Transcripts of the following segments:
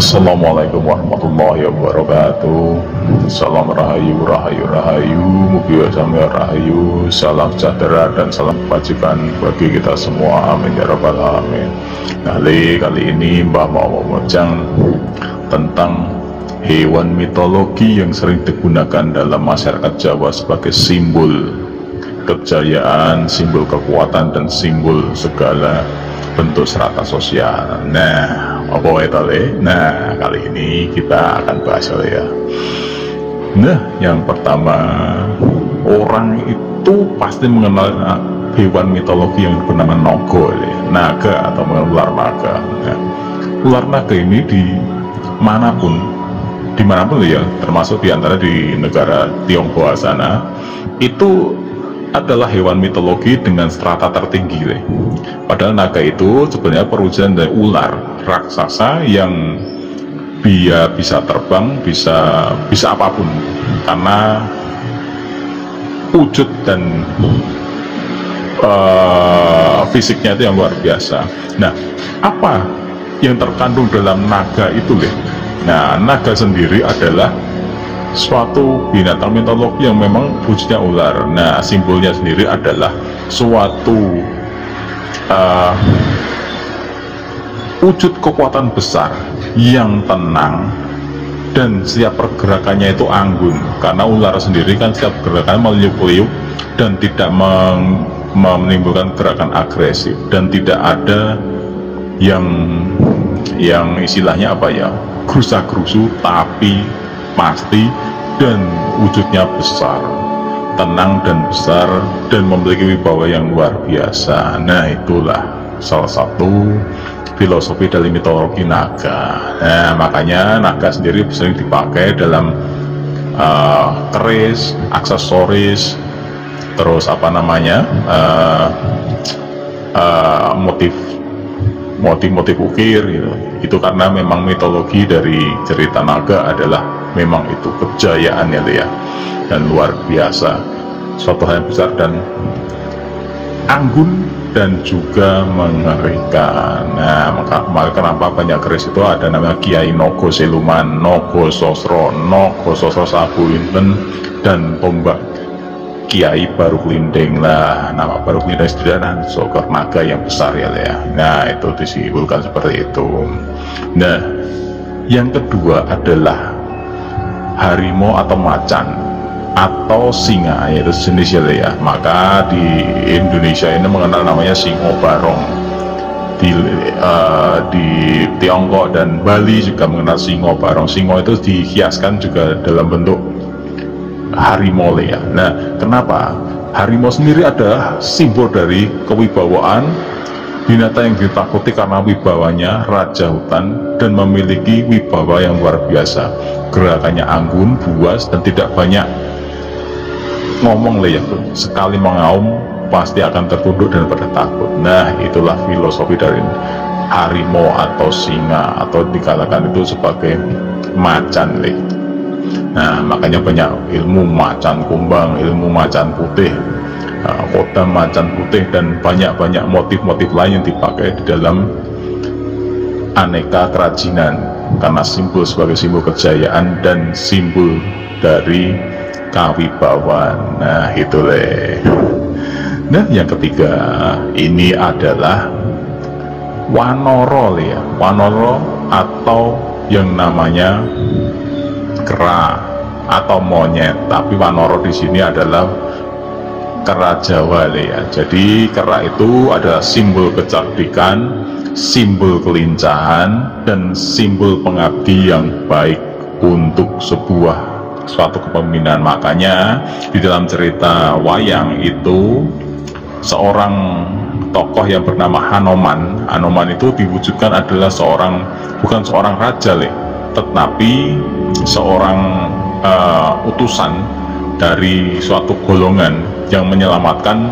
Assalamualaikum warahmatullahi wabarakatuh. Salam rahayu, rahayu, rahayu, mugi samya rahayu, salam sejahtera dan salam kebajikan bagi kita semua. Amin ya rabbal alamin. Kali ini Mbah mau memojang tentang hewan mitologi yang sering digunakan dalam masyarakat Jawa sebagai simbol kejayaan, simbol kekuatan, dan simbol segala bentuk strata sosial. Nah, apa itu? Nah, kali ini kita akan bahas ya. Nah, yang pertama, orang itu pasti mengenal hewan mitologi yang bernama Naga, naga atau ular naga. Nah, ular naga ini dimanapun ya, termasuk diantara di negara Tionghoa sana, itu adalah hewan mitologi dengan strata tertinggi. Padahal naga itu sebenarnya perwujudan dari ular raksasa yang dia bisa terbang, bisa apapun, karena wujud dan fisiknya itu yang luar biasa. Nah, apa yang terkandung dalam naga itu? Nah, naga sendiri adalah suatu binatang mitologi yang memang wujudnya ular. Nah, simbolnya sendiri adalah suatu wujud kekuatan besar yang tenang, dan setiap pergerakannya itu anggun, karena ular sendiri kan setiap gerakan meliuk-liuk dan tidak menimbulkan gerakan agresif, dan tidak ada yang istilahnya apa ya, gerusa-gerusu, tapi pasti dan wujudnya besar, tenang dan besar, dan memiliki wibawa yang luar biasa. Nah, itulah salah satu filosofi dari mitologi naga. Nah, makanya naga sendiri sering dipakai dalam keris, aksesoris, terus apa namanya, motif ukir gitu. Itu karena memang mitologi dari cerita naga adalah memang itu kejayaannya ya, dan luar biasa, suatu hal yang besar dan anggun dan juga mengerikan. Nah, maka kenapa banyak keris itu ada namanya Kiai Nogo Seluman, Nogo Sosro Sabu Inten, dan tombak Kiai Baru Linding. Lah, nama Baru Linding sederhana sokor naga yang besar ya. Nah, itu disimpulkan seperti itu. Nah, yang kedua adalah harimau atau macan atau singa, yaitu jenis ya. Maka di Indonesia ini mengenal namanya singo barong. Di Tiongkok dan Bali juga mengenal singo barong. Singo itu dihiaskan juga dalam bentuk harimau ya. Nah, kenapa? Harimau sendiri adalah simbol dari kewibawaan, binatang yang ditakuti karena wibawanya, raja hutan, dan memiliki wibawa yang luar biasa. Gerakannya anggun, buas, dan tidak banyak ngomong ya. Sekali mengaum pasti akan tertunduk dan pada takut. Nah, itulah filosofi dari harimau atau singa, atau dikatakan itu sebagai macan Nah, makanya banyak ilmu macan kumbang, ilmu macan putih, kodam macan putih, dan banyak motif-motif lain yang dipakai di dalam aneka kerajinan, karena simbol sebagai simbol kejayaan dan simbol dari kawibawaan. Nah, itu Nah, yang ketiga ini adalah wanoro ya. Wanoro atau yang namanya kera atau monyet, tapi wanoro di sini adalah kera Jawa ya. Jadi kera itu adalah simbol kecerdikan, simbol kelincahan, dan simbol pengabdi yang baik untuk suatu kepemimpinan. Makanya di dalam cerita wayang itu seorang tokoh yang bernama Hanoman. Hanoman itu diwujudkan adalah bukan seorang raja tetapi seorang utusan dari suatu golongan yang menyelamatkan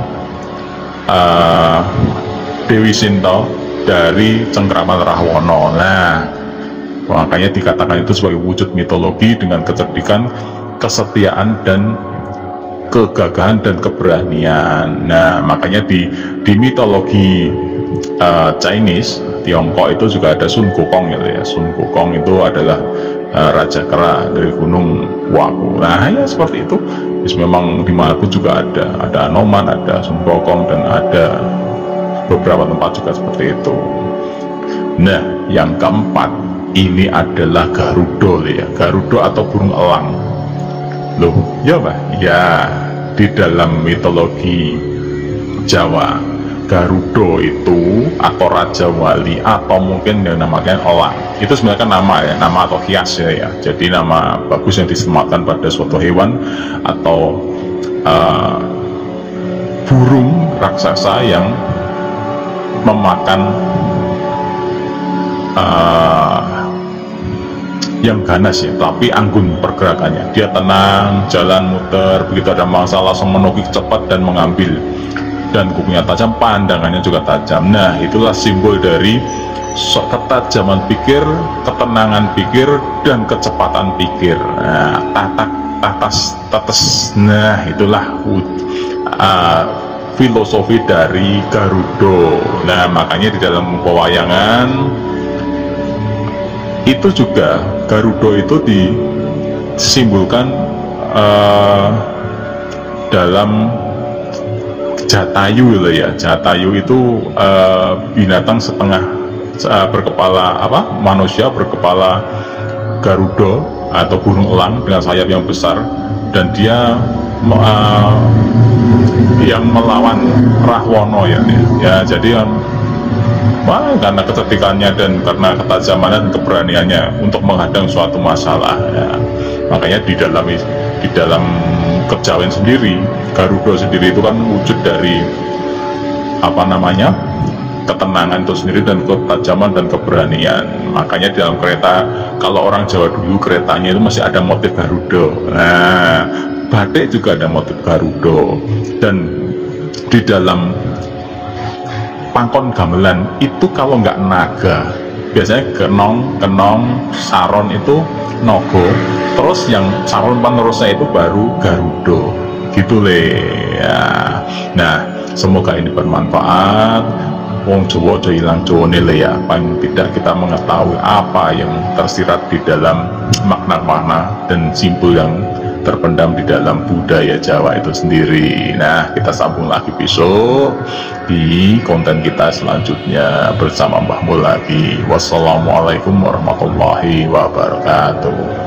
Dewi Sinta dari cengkraman Rahwana. Nah, makanya dikatakan itu sebagai wujud mitologi dengan kecerdikan, kesetiaan, dan kegagahan dan keberanian. Nah, makanya di mitologi Chinese, Tiongkok itu juga ada Sun Gokong gitu ya. Sun Gokong itu adalah Raja Kera dari Gunung Waku. Nah ya seperti itu. Memang di Maluku juga ada Anoman, ada Sun Gokong, dan ada beberapa tempat juga seperti itu. Nah yang keempat ini adalah Garuda ya. Garuda atau burung elang. Loh ya Pak? Ya, di dalam mitologi Jawa, Garuda itu atau Raja Wali atau mungkin yang namanya elang, itu sebenarnya kan nama ya, nama atau hias ya. Jadi nama bagus yang disematkan pada suatu hewan atau burung raksasa yang memakan yang ganas ya, tapi anggun pergerakannya. Dia tenang, jalan muter, begitu ada masalah langsung menukik cepat dan mengambil. Dan kukunya tajam, pandangannya juga tajam. Nah itulah simbol dari ketajaman pikir, ketenangan pikir, dan kecepatan pikir. Nah, tetes. Nah itulah filosofi dari Garuda. Nah makanya di dalam pewayangan itu juga Garuda itu disimbolkan dalam Jatayu ya. Jatayu itu binatang setengah berkepala manusia berkepala Garuda atau burung elang dengan sayap yang besar, dan dia yang melawan Rahwana ya. Jadi karena kecerdikannya dan karena ketajaman dan keberaniannya untuk menghadang suatu masalah ya. Makanya di dalam kejawen sendiri, Garuda sendiri itu kan wujud dari ketenangan itu sendiri dan ketajaman dan keberanian. Makanya di dalam kereta, kalau orang Jawa dulu keretanya itu masih ada motif Garuda. Nah batik juga ada motif Garuda, dan di dalam pangkon gamelan itu kalau nggak naga, biasanya kenong, saron itu nogo, terus yang saron penerusnya itu baru Garuda gitu ya. Nah semoga ini bermanfaat. Wong Jawa aja ilang Jawa nilai ya, paling tidak kita mengetahui apa yang tersirat di dalam makna-makna dan simbol yang terpendam di dalam budaya Jawa itu sendiri. Nah kita sambung lagi besok di konten kita selanjutnya bersama Mbah Mul lagi. Wassalamualaikum warahmatullahi wabarakatuh.